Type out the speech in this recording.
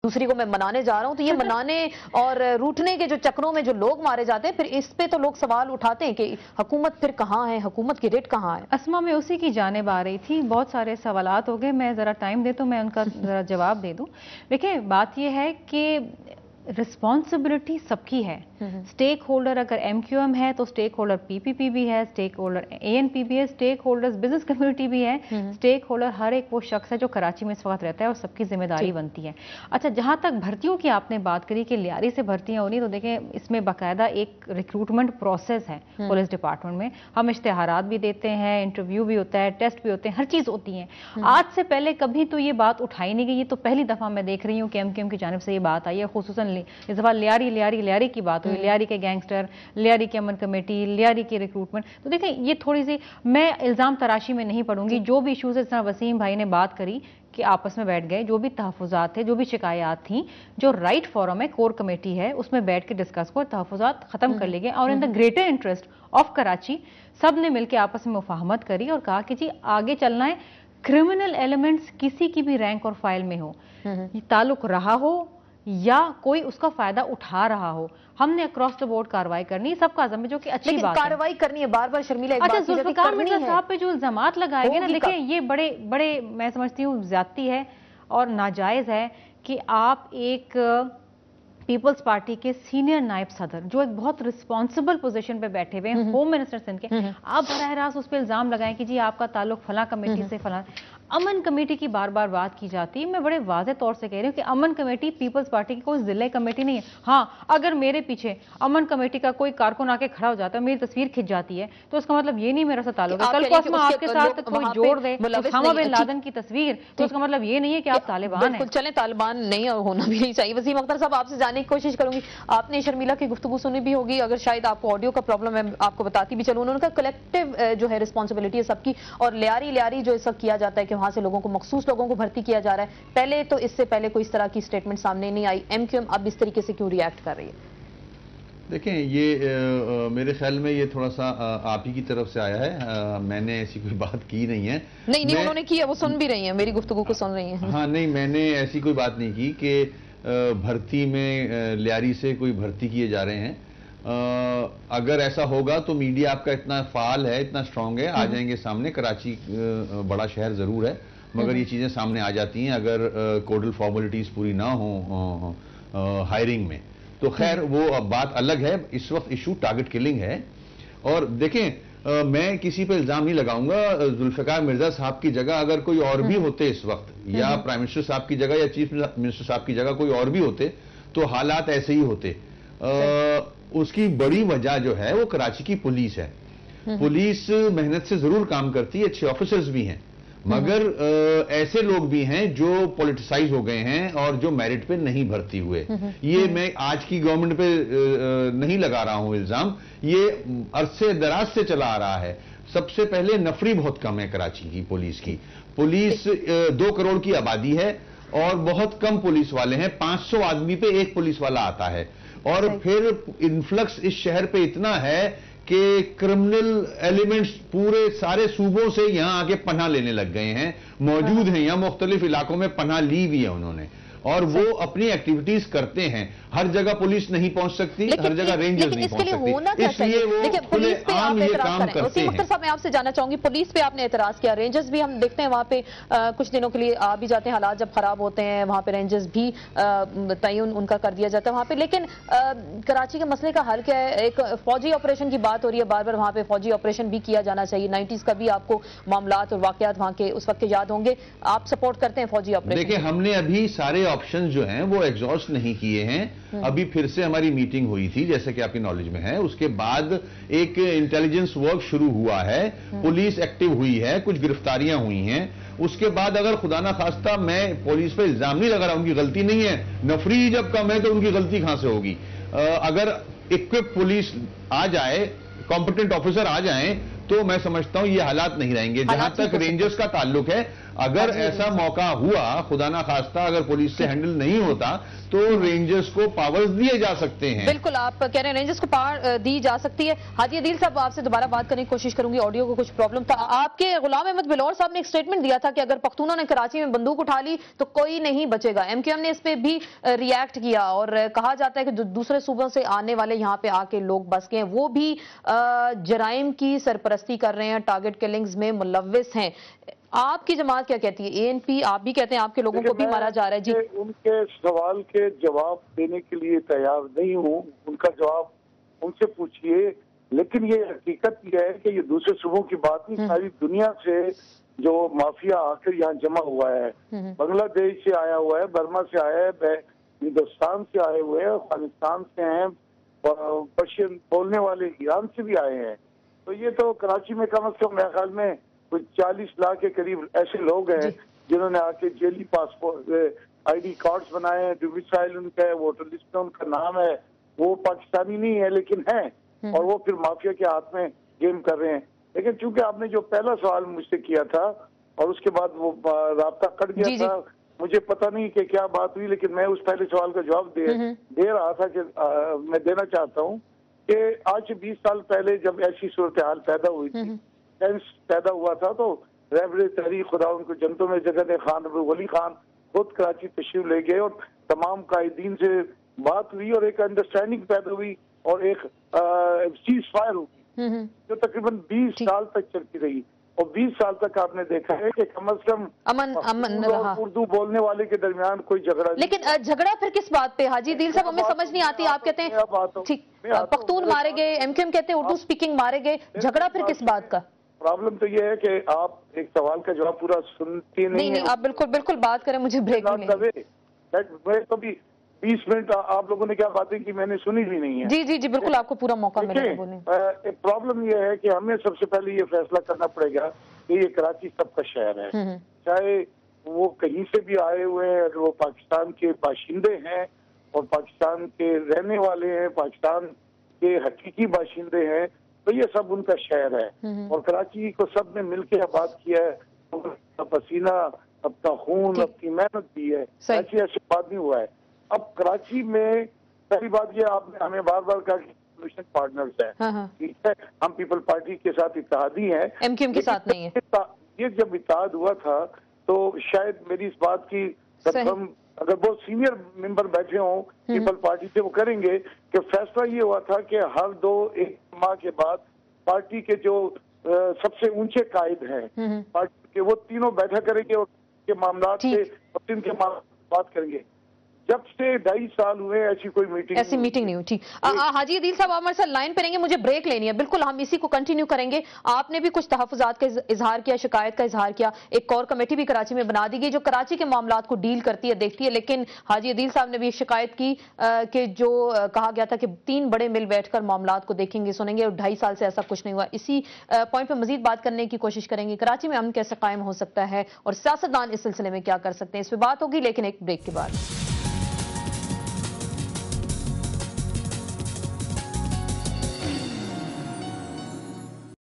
دوسری کو میں منانے جا رہا ہوں. تو یہ منانے اور روٹنے کے جو چکروں میں جو لوگ مارے جاتے ہیں, پھر اس پہ تو لوگ سوال اٹھاتے ہیں کہ حکومت پھر کہاں ہے, حکومت کی ریٹ کہاں ہے. اسما میں اسی کی جانب آ رہی تھی, بہت سارے سوالات ہو گئے, میں ذرا ٹائم دے تو میں ان کا ذرا جواب دے دوں. دیکھیں بات یہ ہے کہ رسپانسبلٹی سب کی ہے. سٹیک ہولڈر اگر ایم کیو ایم ہے تو سٹیک ہولڈر پی پی پی بھی ہے, سٹیک ہولڈر اے این پی بھی ہے, سٹیک ہولڈر بزنس کمیونٹی بھی ہے, سٹیک ہولڈر ہر ایک وہ شخص ہے جو کراچی میں اس وقت رہتا ہے, اور سب کی ذمہ داری بنتی ہے. اچھا, جہاں تک بھرتیوں کی آپ نے بات کری کہ لیاری سے بھرتیاں ہونی, تو دیکھیں اس میں باقاعدہ ایک ریکروٹمنٹ پروسیس ہے پولیس ڈپارٹمنٹ میں. ہم اشتہارات بھی دیتے ہیں, انٹرویو بھی ہوتا ہے, ٹیسٹ بھی ہوتے ہیں, ہر چیز ہوتی ہیں. آج سے پہلے کبھی تو یہ بات اٹھائی نہیں گئی, یہ تو پہلی دفعہ میں دیکھ رہی ہوں کہ ایم کیو ایم کی جانب سے یہ بات آئی ہے. خصوصاً اس دفعہ لیاری کی بات ہوئی, لیاری کے گینگسٹر, لیاری کی امن کمیٹی, لیاری کی ریکروٹمنٹ. تو دیکھیں یہ تھوڑی سی میں الزام تراشی میں نہیں پڑوں گی. جو بھی ایشوز اس طرح وسیم بھائی نے بات کری کہ آپس میں بیٹھ گئے, جو بھی تحفظات تھے, جو بھی شکایات تھیں, جو رائٹ فورم ہے, کور کمیٹی ہے, اس میں بیٹھ کے ڈسکس کو تحفظات ختم کر لیے گئے. اور in the greater interest of Karachi سب نے مل کے آپس میں مفاہمت کری اور کہا کہ جی آگے چلنا ہے. کرمنل ایلیمنٹس کسی کی بھی رینک اور فائل میں ہو, تعلق رہا ہو یا کوئی اس کا فائدہ اٹھا رہا ہو, ہم نے اکراس دا بورڈ کارروائی کرنی ہے. سب کا عزم ہے, جو کہ اچھی بات ہے. کارروائی کرنی ہے, بار بار شرمیلا ایک بات اچھا, ذوالفقار مرزا صاحب پہ جو الزامات لگائے گئے نا, دیکھیں یہ بڑے میں سمجھتی ہوں زیادتی ہے اور ناجائز ہے کہ آپ ایک پیپلز پارٹی کے سینئر نائب صدر جو ایک بہت رسپانسبل پوزیشن پہ بیٹھے ہوئے ہیں, ہوم منسٹر سندھ کے, آپ براہ راست اس پہ الزام لگائیں کہ جی آپ کا تعلق فلاں کمیٹی سے فلاں. امن کمیٹی کی بار بار بات کی جاتی ہے. میں بڑے واضح طور سے کہہ رہی ہوں کہ امن کمیٹی پیپلز پارٹی کی کوئی ضلع کمیٹی نہیں ہے. ہاں, اگر میرے پیچھے امن کمیٹی کا کوئی کارکن آ کے کھڑا ہو جاتا ہے, میری تصویر کھنچ جاتی ہے, تو اس کا مطلب یہ نہیں میرا سے تعلق ہے. کل کو اسما آپ کے ساتھ کوئی جوڑ دے اسامہ بن لادن کی تصویر, تو اس کا مطلب یہ نہیں ہے کہ آپ طالبان ہیں. چلیں طالبان نہیں ہونا بھی نہیں چاہیے. وسیم اختر صاحب, آپ سے جاننے کی کوشش کروں گی, آپ نے شرمیلا کی گفتگو سنی بھی ہوگی, اگر شاید آپ کو آڈیو کا پرابلم ہے آپ کو بتاتی بھی چلوں. انہوں نے کہا کلیکٹیو جو ہے رسپانسبلٹی ہے سب کی, اور لیاری جو اس وقت کیا جاتا ہے کہ وہاں سے لوگوں کو مخصوص لوگوں کو بھرتی کیا جا رہا ہے. پہلے تو اس سے پہلے کوئی اس طرح کی سٹیٹمنٹ سامنے نہیں آئی. ایم کیو ایم اب اس طریقے سے کیوں ری ایکٹ کر رہی ہے؟ دیکھیں یہ میرے خیال میں یہ تھوڑا سا آپ ہی کی طرف سے آیا ہے. میں نے ایسی کوئی بات کی نہیں ہے. نہیں انہوں نے کی ہے, وہ سن بھی رہی ہیں, میری گفتگو کو سن رہی ہیں. ہاں نہیں, میں نے ایسی کوئی بات نہیں کی کہ بھرتی میں لیاری سے کوئی بھرتی کیے جا رہے ہیں. اگر ایسا ہوگا تو میڈیا آپ کا اتنا فعال ہے, اتنا اسٹرانگ ہے, آ جائیں گے سامنے. کراچی بڑا شہر ضرور ہے, مگر یہ چیزیں سامنے آ جاتی ہیں اگر کوڈل فارملٹیز پوری نہ ہوں ہائرنگ میں. تو خیر وہ بات الگ ہے. اس وقت ایشو ٹارگٹ کلنگ ہے. اور دیکھیں میں کسی پہ الزام نہیں لگاؤں گا. ذوالفقار مرزا صاحب کی جگہ اگر کوئی اور بھی ہوتے اس وقت, یا پرائم منسٹر صاحب کی جگہ یا چیف منسٹر صاحب کی جگہ کوئی اور بھی ہوتے, تو حالات ایسے ہی ہوتے. اس کی بڑی وجہ جو ہے وہ کراچی کی پولیس ہے. پولیس محنت سے ضرور کام کرتی ہے, اچھے آفیسرز بھی ہیں, مگر ایسے لوگ بھی ہیں جو پولیٹیسائز ہو گئے ہیں اور جو میرٹ پہ نہیں بھرتی ہوئے. یہ میں آج کی گورنمنٹ پہ نہیں لگا رہا ہوں الزام, یہ عرصے دراز سے چلا آ رہا ہے. سب سے پہلے نفری بہت کم ہے کراچی کی پولیس کی. پولیس 2 کروڑ کی آبادی ہے اور بہت کم پولیس والے ہیں. 500 آدمی پہ ایک پولیس والا آتا ہے. اور پھر انفلکس اس شہر پہ اتنا ہے کہ کرمنل ایلیمنٹس پورے سارے صوبوں سے یہاں آگے پناہ لینے لگ گئے ہیں, موجود ہیں یہاں, مختلف علاقوں میں پناہ لی ہوئی ہے انہوں نے, اور وہ اپنی ایکٹیویٹیز کرتے ہیں. ہر جگہ پولیس نہیں پہنچ سکتی, ہر جگہ رینجرز نہیں پہنچ سکتی, اس لیے وہ کھلے عام یہ کام کرتے ہیں. وسیم اختر صاحب, میں آپ سے جاننا چاہوں گی, پولیس پہ آپ نے اعتراض کیا, رینجرز بھی ہم دیکھتے ہیں وہاں پہ کچھ دنوں کے لیے آ بھی جاتے ہیں, حالات جب خراب ہوتے ہیں وہاں پہ رینجرز بھی تعین ان کا کر دیا جاتا ہے وہاں پہ. لیکن کراچی کے مسئلے کا حل کیا ہے؟ ایک فوجی آپریشن کی بات ہو رہی ہے بار بار, وہاں پہ فوجی آپریشن بھی کیا جانا چاہیے. 90s کا بھی آپ کو معاملات اور واقعات وہاں کے اس وقت کے یاد ہوں گے. آپ سپورٹ کرتے ہیں فوجی آپریشن؟ دیکھیں ہم نے ابھی سارے آپشن جو ہیں وہ ایگزاسٹ نہیں کیے ہیں. ابھی پھر سے ہماری میٹنگ ہوئی تھی, جیسے کہ آپ کی نالج میں ہے. اس کے بعد ایک انٹیلیجنس ورک شروع ہوا ہے, پولیس ایکٹیو ہوئی ہے, کچھ گرفتاریاں ہوئی ہیں. اس کے بعد اگر خدا نہ خواستہ, میں پولیس پہ الزام نہیں لگا رہا, ان کی غلطی نہیں ہے, نفری جب کم ہے تو ان کی غلطی کہاں سے ہوگی. اگر اکوپ پولیس آ جائے, کمپیٹنٹ آفیسر آ جائیں, تو میں سمجھتا ہوں یہ حالات نہیں رہیں گے. جہاں تک رینجرز کا تعلق ہے, اگر ایسا موقع ہوا خدا نہ خواستہ اگر پولیس سے ہینڈل نہیں ہوتا تو رینجرز کو پاورز دیے جا سکتے ہیں. بالکل آپ کہہ رہے ہیں رینجرز کو پاور دی جا سکتی ہے. حاجی عدیل صاحب آپ سے دوبارہ بات کرنے کی کوشش کروں گی, آڈیو کو کچھ پرابلم تھا. آپ کے غلام احمد بلور صاحب نے ایک سٹیٹمنٹ دیا تھا کہ اگر پختونوں نے کراچی میں بندوق اٹھا لی تو کوئی نہیں بچے گا. ایم کیو ایم نے اس پہ بھی ریئیکٹ کیا اور کہا جاتا ہے کہ جو دوسرے صوبوں سے آنے والے یہاں پہ آ کے لوگ بس گئے ہیں وہ بھی جرائم کی سرپرستی کر رہے ہیں, ٹارگٹ کلنگز میں ملوث ہیں. آپ کی جماعت کیا کہتی ہے؟ اے این پی آپ بھی کہتے ہیں آپ کے لوگوں کو بھی مارا جا رہا ہے. جی ان کے سوال کے جواب دینے کے لیے تیار نہیں ہوں, ان کا جواب ان سے پوچھئے. لیکن یہ حقیقت یہ ہے کہ یہ دوسرے صوبوں کی بات نہیں, ساری دنیا سے جو مافیا آ کر یہاں جمع ہوا ہے, بنگلہ دیش سے آیا ہوا ہے, برما سے آیا ہے, ہندوستان سے آئے ہوئے ہیں, افغانستان سے ہیں, پرشین بولنے والے ایران سے بھی آئے ہیں. تو یہ تو کراچی میں کم از کم میرے خیال میں کچھ 40 لاکھ کے قریب ایسے لوگ ہیں جنہوں نے آ کے jelly passport I D cards بنائے ہیں, ڈومیسائل ان کا ہے, ووٹر لسٹ میں ان کا نام ہے, وہ پاکستانی نہیں ہے لیکن ہیں, اور وہ پھر مافیا کے ہاتھ میں گیم کر رہے ہیں. لیکن چونکہ آپ نے جو پہلا سوال مجھ سے کیا تھا اور اس کے بعد وہ رابطہ کٹ گیا تھا, مجھے پتہ نہیں کہ کیا بات ہوئی, لیکن میں اس پہلے سوال کا جواب دے رہا تھا کہ میں دینا چاہتا ہوں کہ آج سے 20 سال پہلے جب ایسی صورتحال پیدا ہوئی تھی, پیدا ہوا تھا, تو رہبر تحریک خدا ان کو جنتوں میں جگہ دے خان ولی خان خود کراچی تشریف لے گئے اور تمام قائدین سے بات ہوئی اور ایک انڈرسٹینڈنگ پیدا ہوئی اور ایک سیز فائر ہوئی جو تقریباً 20 سال تک چلتی رہی. اور 20 سال تک آپ نے دیکھا ہے کہ کم از کم امن رہا, اردو بولنے والے کے درمیان کوئی جھگڑا نہیں. لیکن جھگڑا پھر کس بات پہ حاجی عدیل صاحب؟ ہمیں سمجھ نہیں آتی. آپ کہتے ہیں ٹھیک پختون مارے گئے, ایم کیو ایم کہتے ہیں اردو سپیکنگ مارے گئے, جھگڑا پھر کس بات کا؟ پرابلم تو یہ ہے کہ آپ ایک سوال کا جواب پورا سنتے نہیں ہیں. آپ بالکل بات کریں, مجھے بریک میں تو بھی 20 منٹ آپ لوگوں نے کیا باتیں کی میں نے سنی بھی نہیں ہے. جی بالکل آپ کو پورا موقع ملے گا بولنے. پرابلم یہ ہے کہ ہمیں سب سے پہلے یہ فیصلہ کرنا پڑے گا کہ یہ کراچی سب کا شہر ہے, چاہے وہ کہیں سے بھی آئے ہوئے ہیں, اگر وہ پاکستان کے باشندے ہیں اور پاکستان کے رہنے والے ہیں, پاکستان کے حقیقی باشندے ہیں, تو یہ سب ان کا شہر ہے. اور کراچی کو سب نے مل کے آباد کیا ہے, اپنا پسینہ, اپنا خون, اپنی محنت دی ہے. کراچی ایسے بات نہیں ہوا ہے. اب کراچی میں پہلی بات یہ آپ نے ہمیں بار بار کہا کہ سولوشن پارٹنرز ہیں, ٹھیک ہے, ہم پیپل پارٹی کے ساتھ اتحادی ہیں, ایم کیو ایم کے ساتھ نہیں ہے. یہ جب اتحاد ہوا تھا تو شاید میری اس بات کی ہم اگر بہت سینئر ممبر بیٹھے ہوں پیپل پارٹی سے, وہ کریں گے کہ فیصلہ یہ ہوا تھا کہ ہر 2-1 ماہ کے بعد پارٹی کے جو سب سے اونچے قائد ہیں پارٹی کے, وہ تینوں بیٹھا کریں گے اور کے معاملات سے ان کے بات کریں گے. جب سے 2.5 سال ہوئے ایسی کوئی میٹنگ نہیں ہوئی. ٹھیک, حاجی عدیل صاحب آپ ہمارے ساتھ لائن پہ رہیں گے, مجھے بریک لینی ہے. بالکل ہم اسی کو کنٹینیو کریں گے. آپ نے بھی کچھ تحفظات کا اظہار کیا, شکایت کا اظہار کیا. ایک کور کمیٹی بھی کراچی میں بنا دی گئی جو کراچی کے معاملات کو ڈیل کرتی ہے, دیکھتی ہے. لیکن حاجی عدیل صاحب نے بھی شکایت کی کہ جو کہا گیا تھا کہ 3 بڑے مل بیٹھ کر معاملات کو دیکھیں گے, سنیں گے, اور 2.5 سال سے ایسا کچھ نہیں ہوا. اسی پوائنٹ پہ مزید بات کرنے کی کوشش کریں گے. کراچی میں امن کیسے قائم ہو سکتا ہے اور سیاستدان اس سلسلے میں کیا کر سکتے ہیں, اس پہ بات ہوگی لیکن ایک بریک کے بعد.